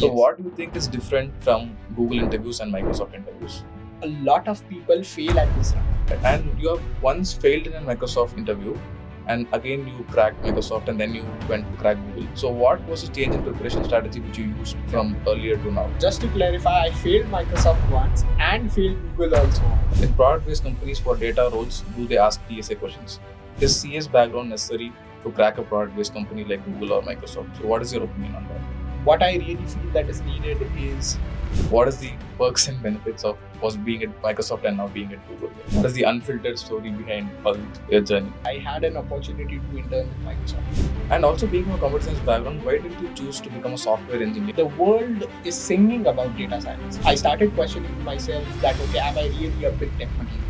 So Yes. what do you think is different from Google interviews and Microsoft interviews? A lot of people fail at this round. And you have once failed in a Microsoft interview, and again you cracked Microsoft, and then you went to crack Google. So what was the change in preparation strategy which you used from earlier to now? Just to clarify, I failed Microsoft once and failed Google also. In product-based companies for data roles, do they ask TSA questions? Is CS background necessary to crack a product-based company like Google or Microsoft? So what is your opinion on that? What I really feel that is needed is What is the perks and benefits of was being at Microsoft and now being at Google? What is the unfiltered story behind all your journey? I had an opportunity to intern with Microsoft. And also being from a computer science background, why did you choose to become a software engineer? The world is singing about data science. I started questioning myself that, okay, am I really a big tech material?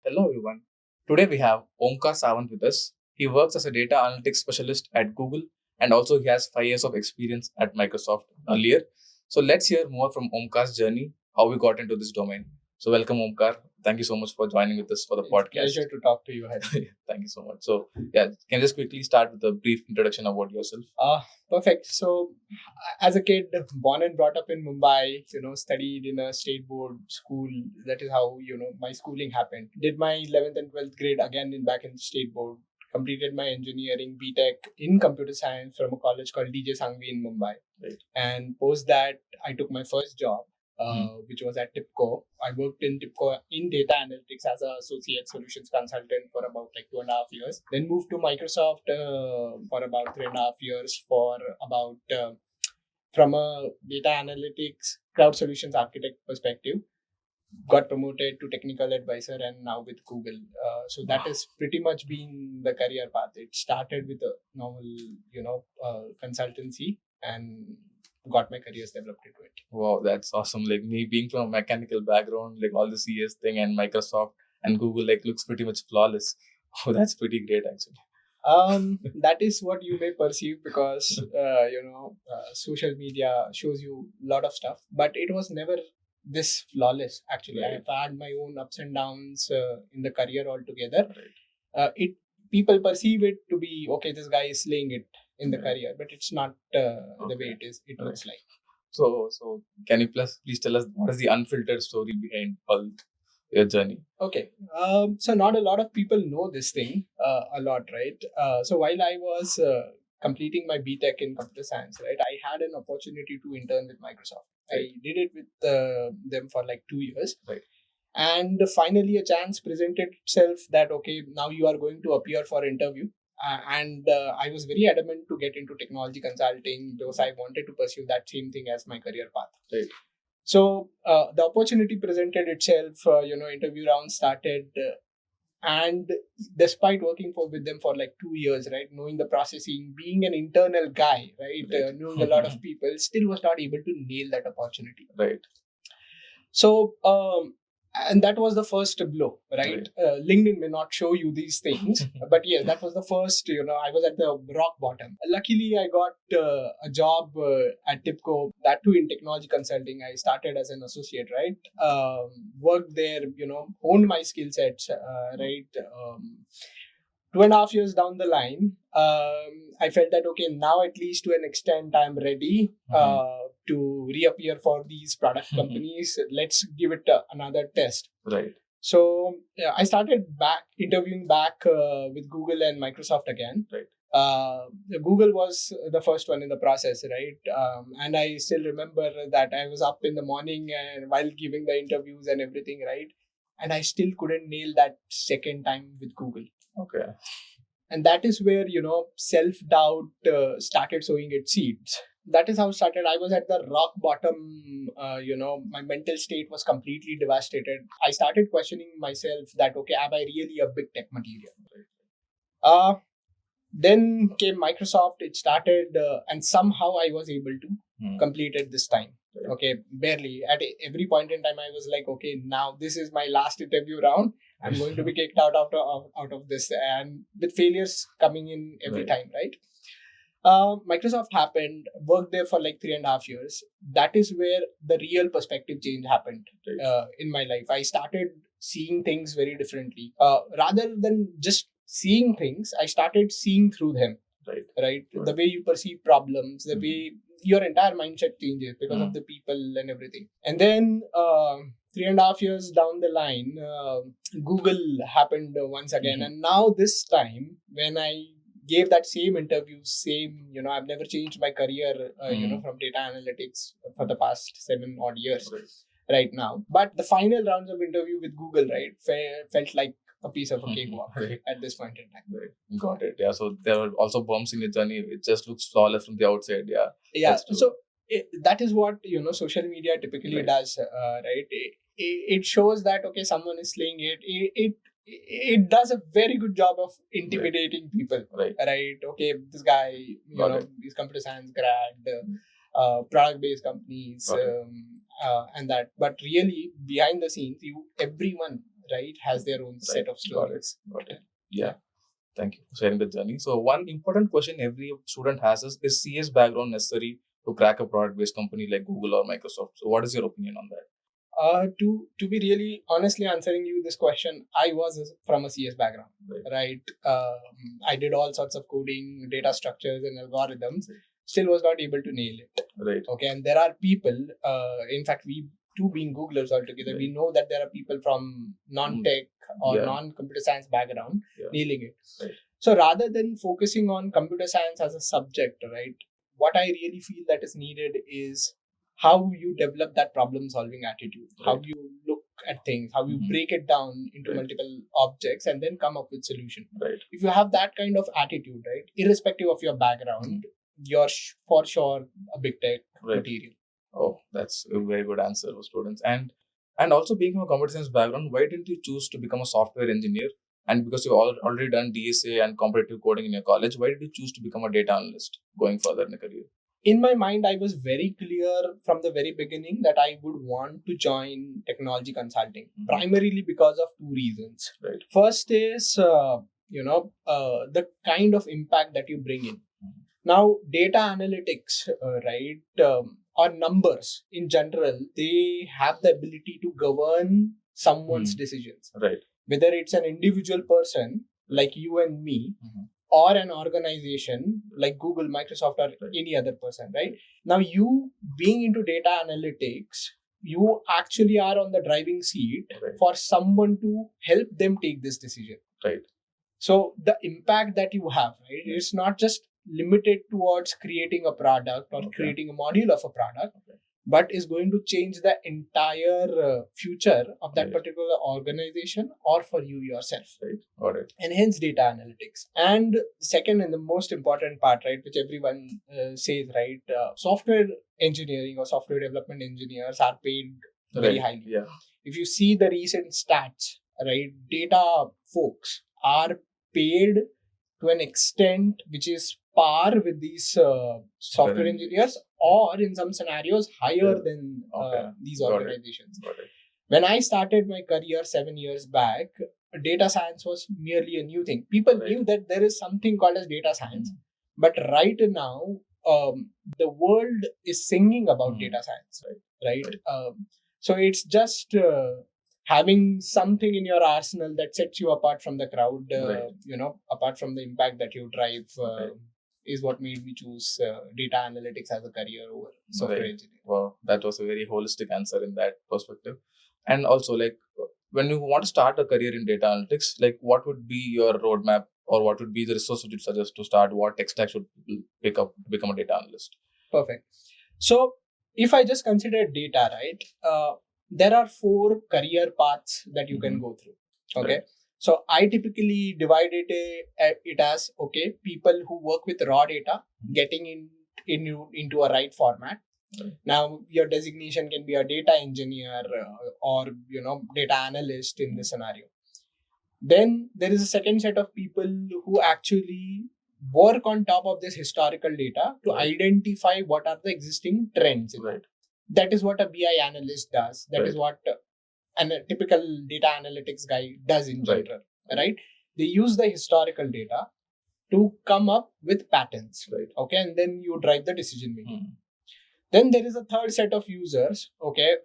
Hello everyone. Today we have Omkar Sawant with us. He works as a data analytics specialist at Google, and also he has 5 years of experience at Microsoft earlier. So let's hear more from Omkar's journey, how we got into this domain. So welcome Omkar. Thank you so much for joining with us for the It's podcast. pleasure to talk to you, Hari. Thank you so much. So yeah, can you just quickly start with a brief introduction about yourself? Perfect. So, as a kid, born and brought up in Mumbai, studied in a state board school. That is how, my schooling happened. Did my 11th and 12th grade again back in state board. Completed my engineering BTech in computer science from a college called DJ Sangvi in Mumbai. Right. And post that, I took my first job, which was at TIPCO. I worked in TIPCO in data analytics as an associate solutions consultant for about like 2.5 years. Then moved to Microsoft for about 3.5 years for about from a data analytics cloud solutions architect perspective. Got promoted to technical advisor and now with Google. So that has pretty much been the career path. It started with a normal, consultancy and got my careers developed into it. Wow, that's awesome. Like me being from a mechanical background, like all the CS thing and Microsoft and Google like looks pretty much flawless. Oh, that's pretty great actually. That is what you may perceive because social media shows you a lot of stuff, but it was never this flawless. Actually, Right. I've had my own ups and downs in the career altogether. Right. It people perceive it to be okay. This guy is slaying it in the Right. career, but it's not the Okay. way it is. It Right. looks like. So can you please tell us what is the unfiltered story behind all your journey? Okay. So not a lot of people know this thing a lot, right? So while I was completing my BTech in computer science, right, I had an opportunity to intern with Microsoft. Right. I did it with them for like 2 years. Right. And finally a chance presented itself that, okay, now you are going to appear for interview. And I was very adamant to get into technology consulting because I wanted to pursue that same thing as my career path. Right. So the opportunity presented itself, interview round started, and despite working with them for like 2 years, right, knowing the processing, being an internal guy, right, Right. knowing a lot of people, still was not able to nail that opportunity. Right. So, and that was the first blow, right? LinkedIn may not show you these things, but yes, that was the first, I was at the rock bottom. Luckily, I got a job at TIPCO, that too in technology consulting. I started as an associate, right? Worked there, honed my skill sets, right? 2.5 years down the line, I felt that, okay, now at least to an extent, I'm ready to reappear for these product companies. Let's give it another test. Right. So I started interviewing back with Google and Microsoft again. Right. Google was the first one in the process, right? And I still remember that I was up in the morning and while giving the interviews and everything, right? And I still couldn't nail that second time with Google. Okay. And that is where, self-doubt started sowing its seeds. That is how it started. I was at the rock bottom. My mental state was completely devastated. I started questioning myself that, okay, am I really a big tech material? Then came Microsoft. It started, and somehow I was able to complete it this time. Okay, barely. At every point in time, I was like, okay, now this is my last interview round. I'm going to be kicked out of this, and with failures coming in every time, right? Microsoft happened, worked there for like 3.5 years. That is where the real perspective change happened in my life. I started seeing things very differently. Rather than just seeing things, I started seeing through them. Right. The way you perceive problems, the way your entire mindset changes because of the people and everything. And then 3.5 years down the line, Google happened once again. And now this time, when I gave that same interview, I've never changed my career, from data analytics for the past 7 odd years right now. But the final rounds of interview with Google, right, felt like a piece of a cakewalk at this point in time. Right. Got it. Yeah. So there are also bumps in your journey. It just looks flawless from the outside. Yeah. Yeah. So that is what social media typically does, right? It shows that someone is slaying it. It does a very good job of intimidating people. Right. Okay, this guy, he's computer science grad, product-based companies, and that. But really, behind the scenes, everyone has their own set of stories. Got it. Yeah. Thank you for sharing the journey. So one important question every student has is CS background necessary to crack a product-based company like Google or Microsoft? So what is your opinion on that? To be really honestly answering you this question, I was from a CS background, right? I did all sorts of coding, data structures and algorithms, still was not able to nail it. Right. Okay, and there are people, in fact, we two being Googlers altogether, we know that there are people from non-tech or non-computer science background nailing it. Right. So rather than focusing on computer science as a subject, right, what I really feel that is needed is how you develop that problem solving attitude, how you look at things, how you break it down into multiple objects and then come up with solution. Right. If you have that kind of attitude, right, irrespective of your background, you're for sure a big tech material. Oh, that's a very good answer for students. And also being from a computer science background, why didn't you choose to become a software engineer? And because you've already done DSA and competitive coding in your college, why did you choose to become a data analyst going further in the career? In my mind, I was very clear from the very beginning that I would want to join technology consulting, primarily because of two reasons. Right. First is, the kind of impact that you bring in. Now, data analytics, or numbers in general, they have the ability to govern someone's decisions. Right. Whether it's an individual person like you and me, or an organization like Google, Microsoft, or any other person, right? Now, you being into data analytics, you actually are on the driving seat for someone to help them take this decision. Right. So the impact that you have, right, is not just limited towards creating a product or creating a module of a product, but is going to change the entire future of that particular organization or for you yourself. Right. Got it. And hence data analytics. And second and the most important part, right, which everyone says, right, software engineering or software development engineers are paid very highly. Yeah. If you see the recent stats, right, data folks are paid to an extent which is par with these software engineers, or in some scenarios higher than these organizations. Got it. When I started my career 7 years back, data science was merely a new thing. People knew that there is something called as data science, but right now the world is singing about data science, right? So it's just having something in your arsenal that sets you apart from the crowd, apart from the impact that you drive, is what made me choose data analytics as a career over software engineering. Wow, that was a very holistic answer in that perspective. And also, like, when you want to start a career in data analytics, like, what would be your roadmap, or what would be the resources you'd suggest to start? What tech stack should people pick up to become a data analyst? Perfect. So if I just consider data, right, there are 4 career paths that you can go through. Okay. Right. So I typically divided it as, people who work with raw data, getting into a right format. Now, your designation can be a data engineer or data analyst in this scenario. Then there is a second set of people who actually work on top of this historical data to identify what are the existing trends. That is what a BI analyst does. That is what a typical data analytics guy does in general. Right? They use the historical data to come up with patterns. Okay, and then you drive the decision making. Then there is a third set of users,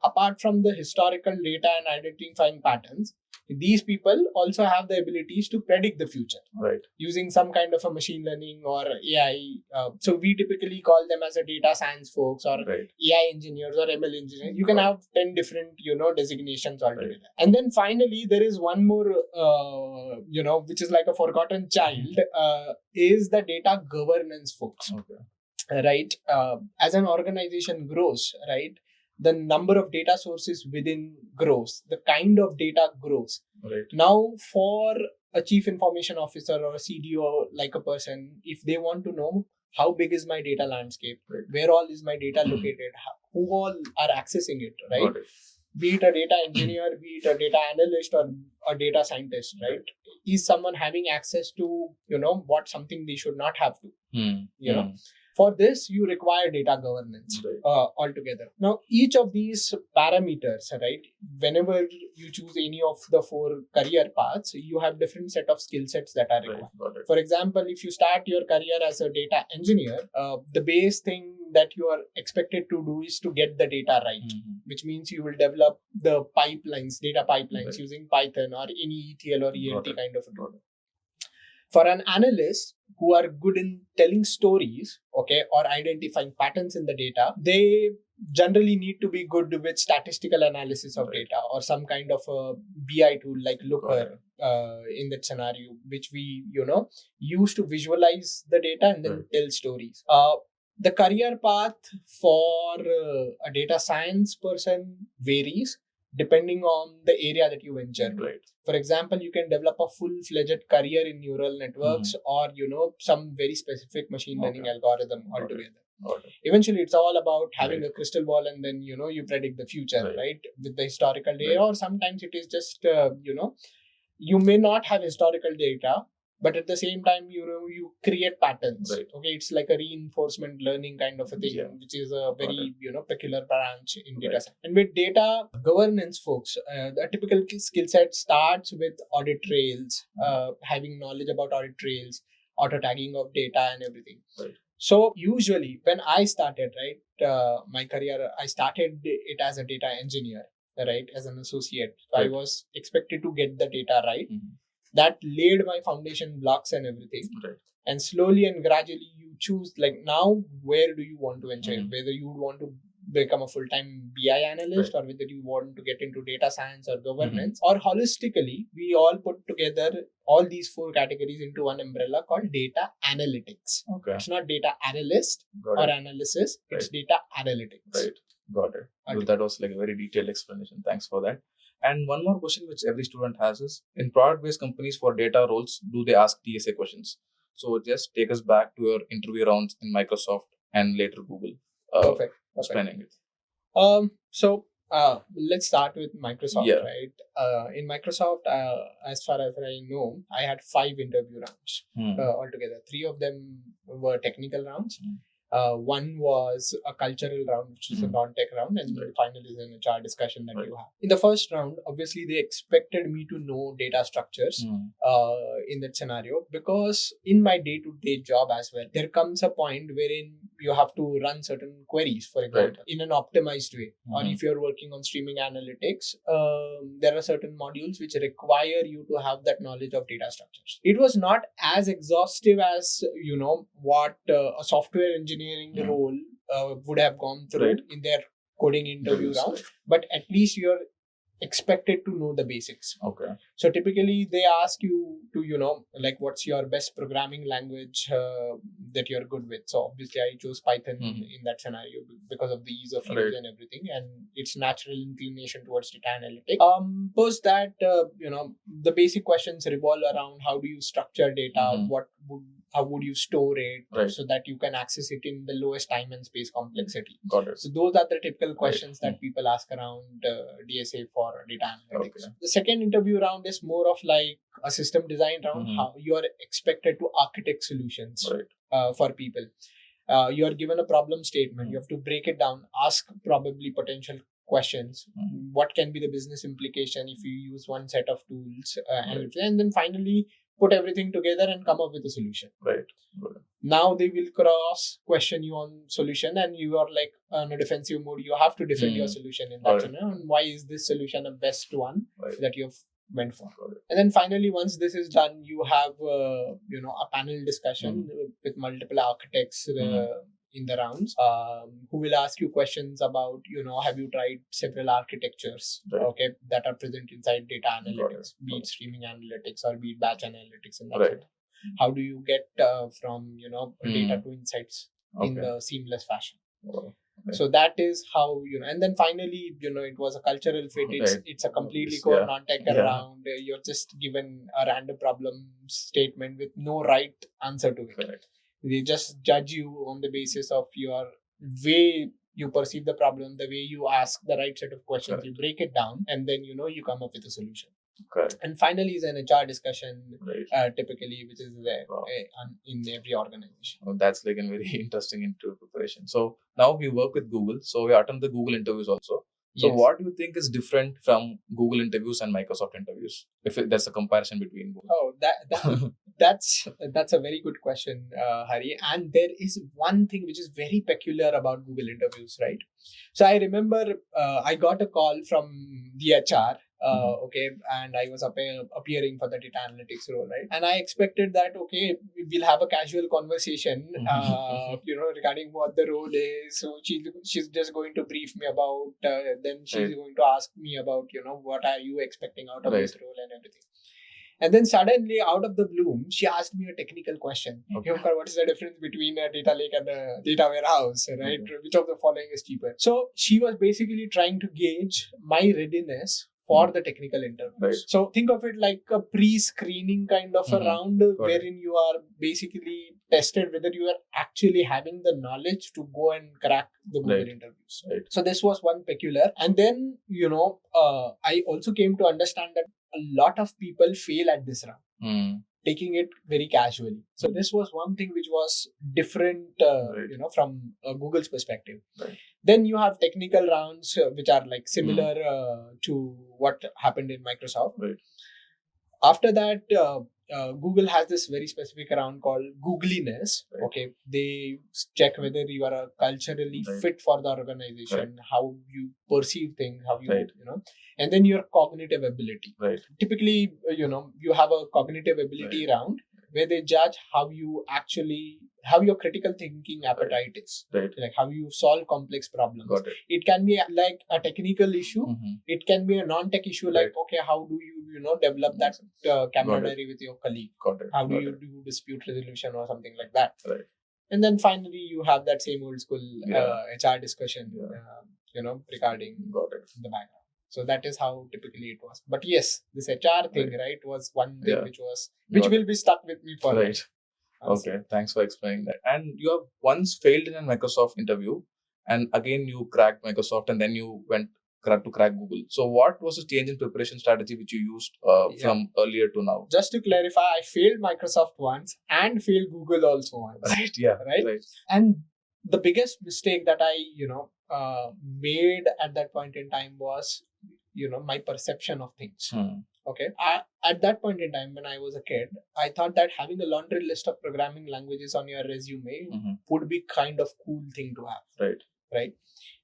apart from the historical data and identifying patterns, These people also have the abilities to predict the future. Right. Using some kind of a machine learning or AI. So we typically call them as a data science folks or Right. AI engineers or ML engineers. You can Right. have 10 different, designations altogether. Right. And then finally, there is one more, which is like a forgotten child, is the data governance folks. Okay. Right? As an organization grows, right, the number of data sources within grows, the kind of data grows. Right. Now, for a chief information officer or a CDO, like a person, if they want to know how big is my data landscape, Right. where all is my data located, who all are accessing it, right? Got it. Be it a data engineer, be it a data analyst or a data scientist, right? Is someone having access to, what something they should not have to, For this, you require data governance altogether. Now, each of these parameters, right, whenever you choose any of the 4 career paths, you have different set of skill sets that are required. Right. For example, if you start your career as a data engineer, the base thing that you are expected to do is to get the data right, which means you will develop the pipelines, data pipelines using Python or any ETL or ELT kind of a tool. For an analyst who are good in telling stories, or identifying patterns in the data, they generally need to be good with statistical analysis of data or some kind of a BI tool like Looker in that scenario, which we, use to visualize the data and then tell stories. The career path for a data science person varies depending on the area that you venture. Right. For example, you can develop a full-fledged career in neural networks or, some very specific machine learning algorithm altogether. Eventually, it's all about having a crystal ball and then, you predict the future, right? With the historical data, or sometimes it is just, you may not have historical data, but at the same time, you create patterns. Right. Okay, it's like a reinforcement learning kind of a thing, which is a very peculiar branch in data science. And with data governance, folks, the typical skill set starts with audit trails, having knowledge about audit trails, auto tagging of data, and everything. Right. So usually, when I started, my career, I started it as a data engineer, right, as an associate. So I was expected to get the data right. That laid my foundation blocks and everything. Right. And slowly and gradually you choose, like, now where do you want to venture? Whether you would want to become a full-time BI analyst or whether you want to get into data science or governance, or holistically, we all put together all these 4 categories into one umbrella called data analytics. Okay. It's not data analyst or analysis, it's data analytics. Right. Got it. So that was like a very detailed explanation. Thanks for that. And one more question which every student has is, in product-based companies for data roles, do they ask TSA questions? So just take us back to your interview rounds in Microsoft and later Google. Perfect. Explaining it. So let's start with Microsoft, right? In Microsoft, as far as I know, I had 5 interview rounds altogether. 3 of them were technical rounds. One was a cultural round, which is a non-tech round, and the final is an HR discussion that you have. In the first round, obviously, they expected me to know data structures in that scenario, because in my day-to-day job as well, there comes a point wherein you have to run certain queries, for example, in an optimized way. Or if you're working on streaming analytics, there are certain modules which require you to have that knowledge of data structures. It was not as exhaustive as, what a software engineering role would have gone through in their coding interview round, but at least you're expected to know the basics. Okay. So typically they ask you to, like, what's your best programming language that you're good with. So obviously I chose Python in that scenario because of the ease of use and everything, and its natural inclination towards data analytics. Post that, the basic questions revolve around how do you structure data, how would you store it so that you can access it in the lowest time and space complexity. Got it. So those are the typical questions that people ask around DSA for data analytics. The second interview round is more of like a system design round, how you are expected to architect solutions for people. You are given a problem statement, you have to break it down, ask probably potential questions. What can be the business implication if you use one set of tools, and then finally put everything together and come up with a solution. Now they will cross question you on solution, and you are like on a defensive mode. You have to defend your solution in that scenario. And why is this solution the best one that you've went for. Got it. And then finally, once this is done, you have a panel discussion with multiple architects in the rounds, who will ask you questions about, have you tried several architectures, okay, that are present inside data analytics, be it streaming analytics or be it batch analytics and that sort of. How do you get from data to insights in the seamless fashion? So that is how, and then finally, it was a cultural fit. It's a completely core non-tech round. You're just given a random problem statement with no right answer to it. They just judge you on the basis of your way you perceive the problem, the way you ask the right set of questions. You break it down, and then you come up with a solution. And finally is an HR discussion, typically, which is there in every organization. That's like a very interesting interview preparation. So now we work with Google. So we attend the Google interviews also. So what do you think is different from Google interviews and Microsoft interviews? If there's a comparison between both. Oh, that's a very good question, Hari. And there is one thing which is very peculiar about Google interviews, right? So I remember I got a call from the HR. Okay, and I was appearing for the data analytics role, right? And I expected that, okay, we'll have a casual conversation, regarding what the role is. So she's just going to brief me about, then she's going to ask me about, what are you expecting out of this role and everything. And then suddenly, out of the blue, she asked me a technical question. Okay, what is the difference between a data lake and a data warehouse, right? Which of the following is cheaper? So she was basically trying to gauge my readiness for the technical interviews. So think of it like a pre-screening kind of a round wherein you are basically tested whether you are actually having the knowledge to go and crack the Google interviews. So this was one peculiar. And then, I also came to understand that a lot of people fail at this round, taking it very casually. So this was one thing which was different, from Google's perspective. Then you have technical rounds, which are like similar to what happened in Microsoft. After that, Google has this very specific round called Googliness. Okay, they check whether you are culturally fit for the organization, how you perceive things, how you and then your cognitive ability. Typically, you have a cognitive ability round where they judge how your critical thinking appetite is, like how you solve complex problems. It can be like a technical issue. It can be a non-tech issue, like, okay, how do you develop that camaraderie with your colleague? How do you do dispute resolution or something like that? And then finally, you have that same old school HR discussion, regarding the background. So that is how typically it was. But yes, this HR thing, was one thing which will be stuck with me for life. Okay, thanks for explaining that. And you have once failed in a Microsoft interview, and again you cracked Microsoft, and then you went to crack Google. So what was the change in preparation strategy which you used from earlier to now? Just to clarify, I failed Microsoft once and failed Google also once. Right. And the biggest mistake that I made at that point in time was my perception of things. Okay, at that point in time when I was a kid, I thought that having a laundry list of programming languages on your resume would be kind of cool thing to have. Right.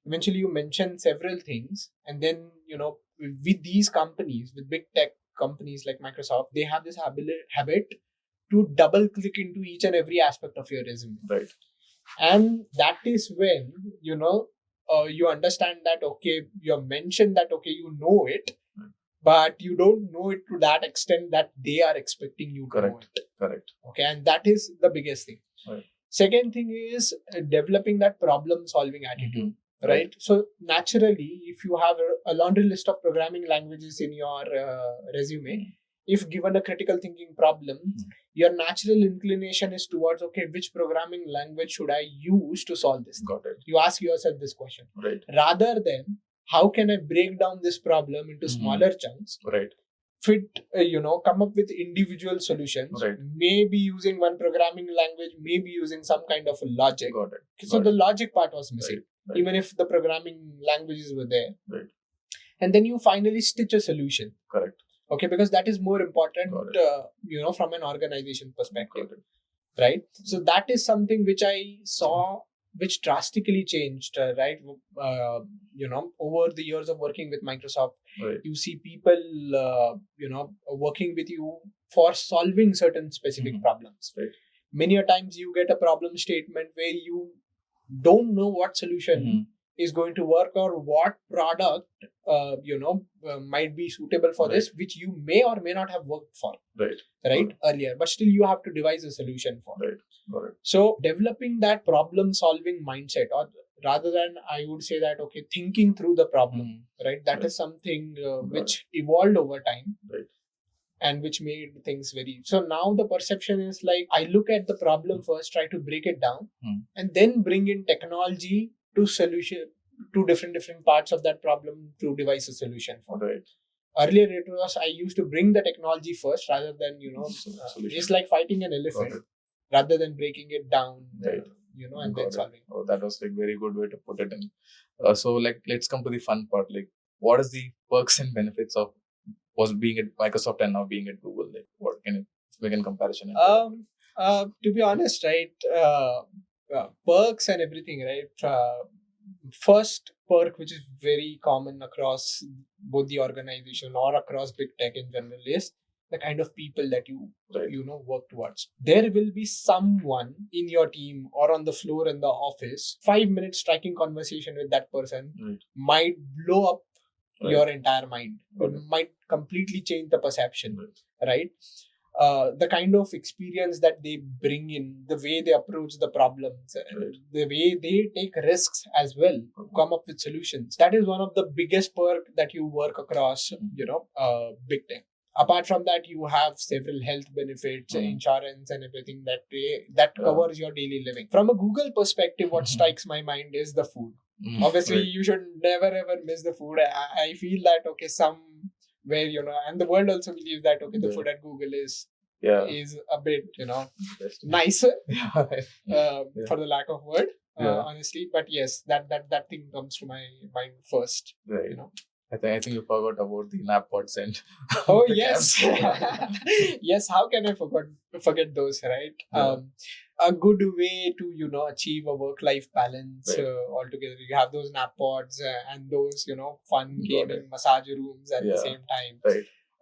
Eventually, you mention several things, and then with these companies, with big tech companies like Microsoft, they have this habit to double click into each and every aspect of your resume. And that is when you understand that, okay, you have mentioned that, okay, you know it, but you don't know it to that extent that they are expecting you to know it. Okay, and that is the biggest thing. Second thing is developing that problem solving attitude. Right. So naturally, if you have a laundry list of programming languages in your resume, if given a critical thinking problem, your natural inclination is towards, okay, which programming language should I use to solve this? You ask yourself this question. Rather than, how can I break down this problem into smaller chunks? Come up with individual solutions, maybe using one programming language, maybe using some kind of a logic. So the logic part was missing, even if the programming languages were there. And then you finally stitch a solution. Okay, because that is more important, from an organization perspective. Right. So that is something which I saw which drastically changed, right? Over the years of working with Microsoft, Right. you see people, working with you for solving certain specific problems. Right. Many a times you get a problem statement where you don't know what solution is going to work or what product might be suitable for this, which you may or may not have worked for earlier, but still you have to devise a solution for. So developing that problem solving mindset, or rather than, I would say that, okay, thinking through the problem, right? That is something which evolved over time. And which made things very, so now the perception is like, I look at the problem first, try to break it down, and then bring in technology to solution to different parts of that problem to devise a solution for. Earlier it was, I used to bring the technology first rather than it's like fighting an elephant rather than breaking it down, and then solving. Oh, that was like very good way to put it in. So like, let's come to the fun part. Like, what is the perks and benefits of was being at Microsoft and now being at Google? Like, what can you make in comparison? To be honest, right, perks and everything, right? First perk, which is very common across both the organization or across big tech in general, is the kind of people that you work towards. There will be someone in your team or on the floor in the office, 5 minutes striking conversation with that person might blow up your entire mind. It might completely change the perception, right? The kind of experience that they bring in, the way they approach the problems, the way they take risks as well, come up with solutions. That is one of the biggest perk that you work across, big tech. Apart from that, you have several health benefits, insurance, and everything that covers your daily living. From a Google perspective, what strikes my mind is the food. Obviously, you should never ever miss the food. I feel that, okay, somewhere, and the world also believes that, okay, the food at Google is a bit, nicer, for the lack of word, honestly. But yes, that thing comes to my mind first. I think you forgot about the nap pods and oh yes. Yes, how can I forget those, right? A good way to achieve a work-life balance altogether. You have those nap pods and those fun gaming massage rooms at the same time.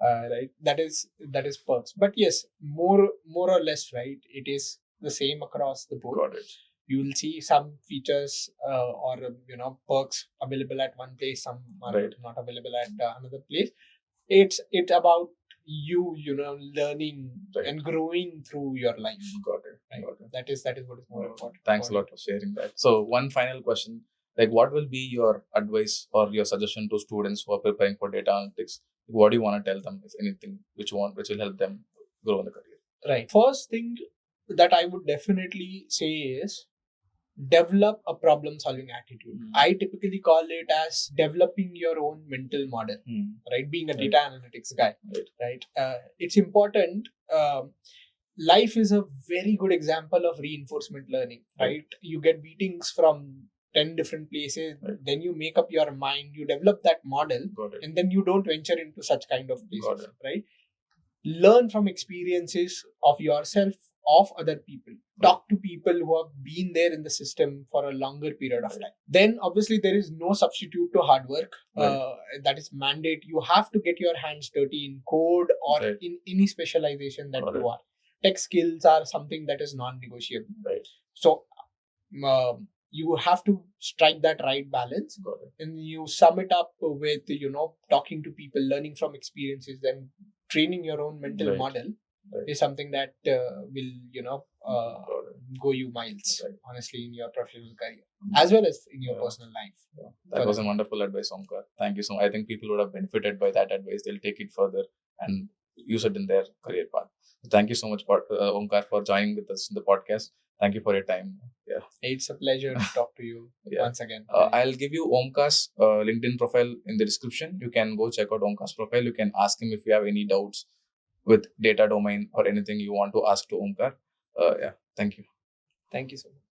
Right. That is perks. But yes, more or less, right, it is the same across the board. Got it. You will see some features or perks available at one place, some are not available at another place. It's about you learning and growing through your life. Got it. Right? Got it. That is what is more important. Thanks a lot for sharing that. So one final question, like, what will be your advice or your suggestion to students who are preparing for data analytics? What do you want to tell them, if anything, which will help them grow in the career? Right. First thing that I would definitely say is develop a problem solving attitude. I typically call it as developing your own mental model, right? Being a data analytics guy, right? It's important. Life is a very good example of reinforcement learning, right? You get beatings from 10 different places, then you make up your mind, you develop that model, and then you don't venture into such kind of places, right? Learn from experiences of yourself, of other people. Talk to people who have been there in the system for a longer period of time. Then obviously there is no substitute to hard work. That is mandate. You have to get your hands dirty in code or in any specialization that you are. Tech skills are something that is non-negotiable. So you have to strike that right balance, and you sum it up with talking to people, learning from experiences, then training your own mental model is something that will go you miles, honestly, in your professional career as well as in your personal life. That was a wonderful advice, Omkar. Thank you so much. I think people would have benefited by that advice. They'll take it further and use it in their career path. Thank you so much, Omkar, for joining with us in the podcast. Thank you for your time. Yeah, it's a pleasure to talk to you once again. I'll give you Omkar's LinkedIn profile in the description. You can go check out Omkar's profile. You can ask him if you have any doubts with data domain or anything you want to ask to Omkar. Thank you. Thank you so much.